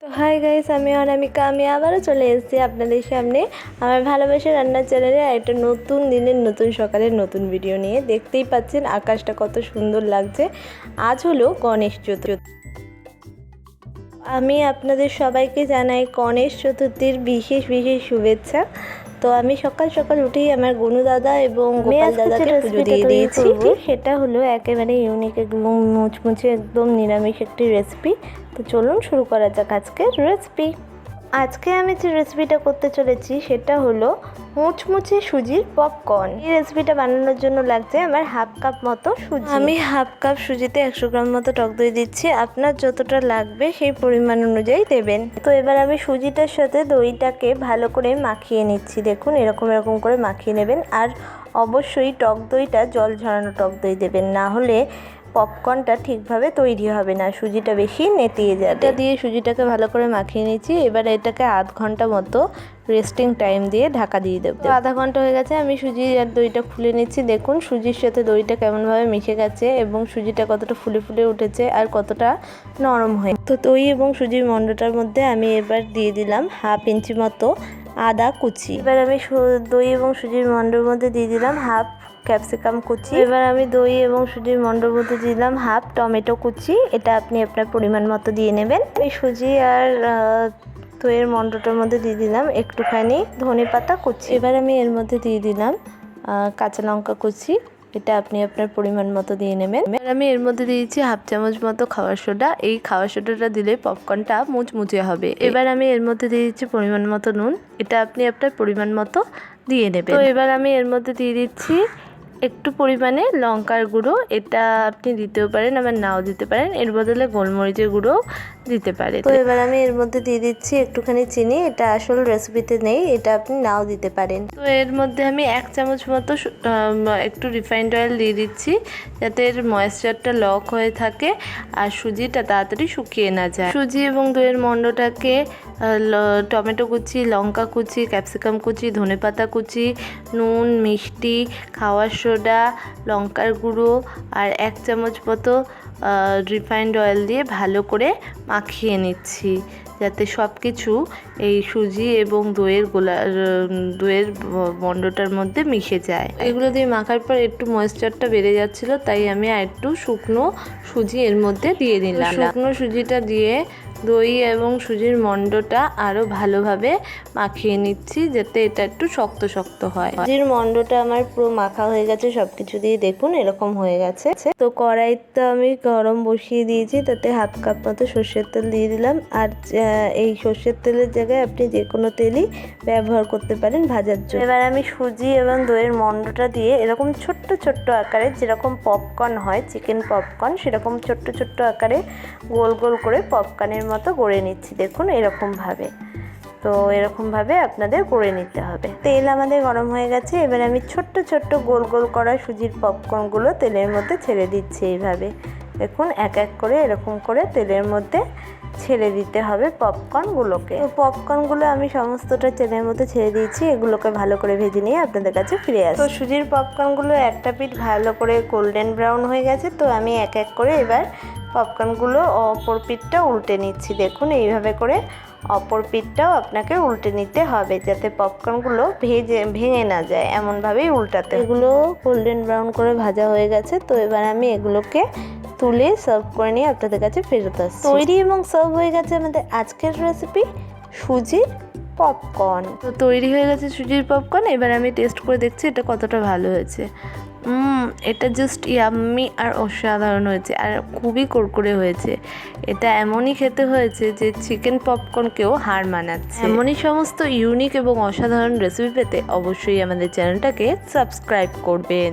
তো hi guys, আমি আবারও চলে এসেছি আপনাদের সামনে আমার ভালোবাসা রান্নার চ্যানেলে একটা নতুন দিনের নতুন সকালের নতুন ভিডিও নিয়ে। দেখতেই পাচ্ছেন আকাশটা কত সুন্দর লাগছে। আজ হলো গণেশ চতুর্থী। আমি আপনাদের সবাইকে জানাই গণেশ চতুর্থীর বিশেষ শুভেচ্ছা। তো আমি সকাল সকাল উঠেই আমার গনু দাদা এবং গোপাল দাদাকে পুজো দিয়ে দিয়েছি। সেটা হলো একেবারে ইউনিক এবং মুচমুচে একদম নিরামিষ একটি রেসিপি। তো চলুন শুরু করা যাক আজকের রেসিপি। আজকে আমি যে রেসিপিটা করতে চলেছি সেটা হলো মুচমুচে সুজির পপকর্ন। এই রেসিপিটা বানানোর জন্য লাগছে আমার হাফ কাপ মতো সুজি। আমি হাফ কাপ সুজিতে 100 গ্রাম মতো টক দই দিচ্ছি। আপনার যতটা লাগবে সেই পরিমাণ অনুযায়ী দেবেন। তো এবার আমি সুজিটার সাথে দইটাকে ভালো করে মাখিয়ে নিচ্ছি। দেখুন এরকম করে মাখিয়ে নেবেন। আর অবশ্যই টক দইটা জল ঝরানো টক দই দেবেন, না হলে পপকর্নটা ঠিকভাবে তৈরি হবে না, সুজিটা বেশি নেতিয়ে যাবে। এটা দিয়ে সুজিটাকে ভালো করে মাখিয়ে নিচ্ছি। এবার এটাকে আধ ঘন্টা মতো রেস্টিং টাইম দিয়ে ঢাকা দিয়ে দেবো। আধা ঘন্টা হয়ে গেছে, আমি সুজি আর দইটা খুলে নিচ্ছি। দেখুন সুজির সাথে দইটা কেমনভাবে মিশে গেছে এবং সুজিটা কতটা ফুলে উঠেছে আর কতটা নরম হয়ে। তো দই এবং সুজির মণ্ডটার মধ্যে আমি এবার দিয়ে দিলাম হাফ ইঞ্চি মতো আদা কুচি। এবার আমি দই এবং সুজির মণ্ডের মধ্যে দিয়ে দিলাম হাফ ক্যাপসিকাম কুচি। এবার আমি দই এবং সুজির মণ্ডের মধ্যে দিলাম হাফ টমেটো কুচি। এটা আপনি আপনার পরিমাণ মতো দিয়ে নেবেন। এই সুজি আর দইয়ের মণ্ডটার মধ্যে দিয়ে দিলাম একটুখানি ধনেপাতা কুচি। এবার আমি এর মধ্যে দিয়ে দিলাম কাঁচা লঙ্কা কুচি। এটা আপনি আপনার পরিমাণ মতো দিয়ে নেবেন। এবার আমি এর মধ্যে দিয়েছি হাফ চামচ মতো খাবার সোডা। এই খাবার সোডাটা দিলে পপকর্নটা মুচমুচে হবে। এবার আমি এর মধ্যে দিয়ে দিচ্ছি পরিমাণ মতো নুন। এটা আপনি আপনার পরিমাণ মতো দিয়ে নেবেন। তো এবার আমি এর মধ্যে দিয়ে দিচ্ছি একটু পরিমাণে লঙ্কার গুঁড়ো। এটা আপনি দিতেও পারেন আবার নাও দিতে পারেন, এর বদলে গোলমরিচের গুঁড়ো দিতে পারে। তো এবার আমি এর মধ্যে দিয়ে দিচ্ছি একটুখানি চিনি। এটা আসল রেসিপিতে নেই, এটা আপনি নাও দিতে পারেন। তো এর মধ্যে আমি 1 চামচ মতো একটু রিফাইন্ড অয়েল দিয়ে দিচ্ছি, যাতে এর ময়েশ্চারটা লক হয়ে থাকে আর সুজিটা তাড়াতাড়ি শুকিয়ে না যায়। সুজি এবং দইয়ের মণ্ডটাকে টমেটো কুচি, লঙ্কা কুচি, ক্যাপসিকাম কুচি, ধনেপাতা কুচি, নুন, মিষ্টি, খাওয়ার সোডা, লঙ্কার গুঁড়ো আর 1 চামচ মতো রিফাইন্ড অয়েল দিয়ে ভালো করে মাখিয়ে নিচ্ছি, যাতে সব কিছু এই সুজি এবং দইয়ের মণ্ডটার মধ্যে মিশে যায়। এগুলো দিয়ে মাখার পর একটু ময়েশ্চারটা বেড়ে যাচ্ছিলো, তাই আমি আর একটু শুকনো সুজি এর মধ্যে দিয়ে দিলাম। শুকনো সুজিটা দিয়ে দই এবং সুজির মণ্ডটা আরও ভালোভাবে মাখিয়ে নিচ্ছি, যাতে এটা একটু শক্ত হয়। সুজির মণ্ডটা আমার পুরো মাখা হয়ে গেছে সব কিছু দিয়ে। দেখুন এরকম হয়ে গেছে। তো কড়াইতে আমি গরম বসিয়ে দিয়েছি, তাতে হাফ কাপ মতো সর্ষের তেল দিয়ে দিলাম। আর এই সর্ষের তেলের জায়গায় আপনি যে কোনো তেলই ব্যবহার করতে পারেন ভাজার জন্য। এবার আমি সুজি এবং দইয়ের মণ্ডটা দিয়ে এরকম ছোট্ট আকারে, যেরকম পপকর্ন হয় চিকেন পপকর্ন, সেরকম ছোট্ট আকারে গোল করে পপকর্নের মতো গড়ে নিচ্ছি। দেখুন এরকমভাবে। তো এরকমভাবে আপনাদের করে নিতে হবে। তেল আমাদের গরম হয়ে গেছে। এবার আমি ছোট্ট গোল করা সুজির পপকর্নগুলো তেলের মধ্যে ছেড়ে দিচ্ছি। এইভাবে দেখুন এক করে এরকম করে তেলের মধ্যে ছেড়ে দিতে হবে পপকর্নগুলোকে। তো পপকর্নগুলো আমি সমস্তটা তেলের মধ্যে ছেড়ে দিয়েছি। এগুলোকে ভালো করে ভেজে নিয়ে আপনাদের কাছে ফিরে আসি। তো সুজির পপকর্নগুলো একটা পিঠ ভালো করে গোল্ডেন ব্রাউন হয়ে গেছে। তো আমি এক করে এবার পপকর্নগুলো অপর পিঠটা উল্টে নিচ্ছি। দেখুন এইভাবে করে অপর পিঠটাও আপনাকে উল্টে নিতে হবে, যাতে পপকর্নগুলো ভেঙে না যায়, এমনভাবেই উল্টাতে। এগুলো গোল্ডেন ব্রাউন করে ভাজা হয়ে গেছে। তো এবার আমি এগুলোকে তুলে সার্ভ করে নিয়ে আপনাদের কাছে ফেরত আসছি। তৈরি এবং সার্ভ হয়ে গেছে আমাদের আজকের রেসিপি সুজির পপকর্ন। তো তৈরি হয়ে গেছে সুজির পপকর্ন। এবার আমি টেস্ট করে দেখছি এটা কতটা ভালো হয়েছে। এটা জাস্ট ইয়াম্মি আর অসাধারণ হয়েছে, আর খুবই কুরকুরে হয়েছে। এটা এমনই খেতে হয়েছে যে চিকেন পপকর্নকেও হার মানাচ্ছে। এমনই সমস্ত ইউনিক এবং অসাধারণ রেসিপি পেতে অবশ্যই আমাদের চ্যানেলটাকে সাবস্ক্রাইব করবেন।